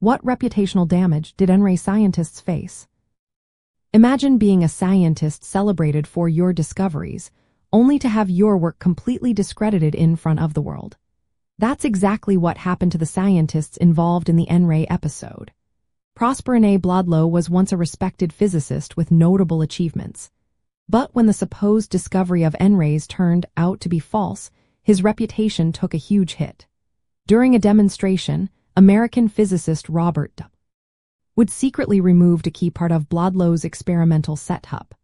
What reputational damage did N-ray scientists face? Imagine being a scientist celebrated for your discoveries, only to have your work completely discredited in front of the world. That's exactly what happened to the scientists involved in the N-ray episode. Prosper Blodlow was once a respected physicist with notable achievements. But when the supposed discovery of N-rays turned out to be false, his reputation took a huge hit. During a demonstration, American physicist Robert W. would secretly remove a key part of Blodlow's experimental setup.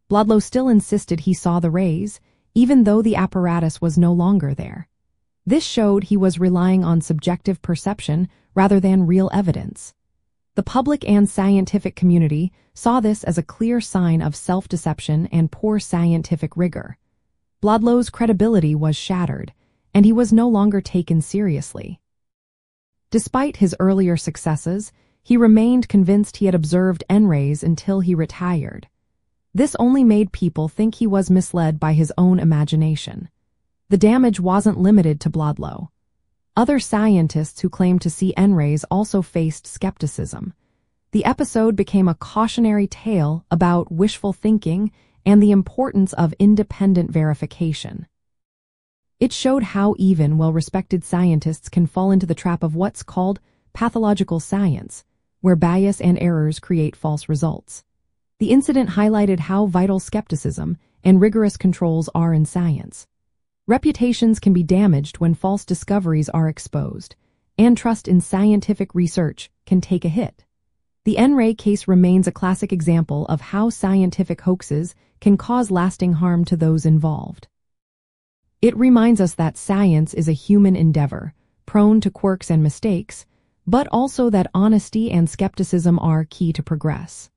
Blodlow still insisted he saw the rays, even though the apparatus was no longer there. This showed he was relying on subjective perception rather than real evidence. The public and scientific community saw this as a clear sign of self-deception and poor scientific rigor. Blodlow's credibility was shattered, and he was no longer taken seriously. Despite his earlier successes, he remained convinced he had observed N-rays until he retired. This only made people think he was misled by his own imagination. The damage wasn't limited to Blodlow. Other scientists who claimed to see N-rays also faced skepticism. The episode became a cautionary tale about wishful thinking and the importance of independent verification. It showed how even well-respected scientists can fall into the trap of what's called pathological science, where bias and errors create false results. The incident highlighted how vital skepticism and rigorous controls are in science. Reputations can be damaged when false discoveries are exposed, and trust in scientific research can take a hit. The N-ray case remains a classic example of how scientific hoaxes can cause lasting harm to those involved. It reminds us that science is a human endeavor, prone to quirks and mistakes, but also that honesty and skepticism are key to progress.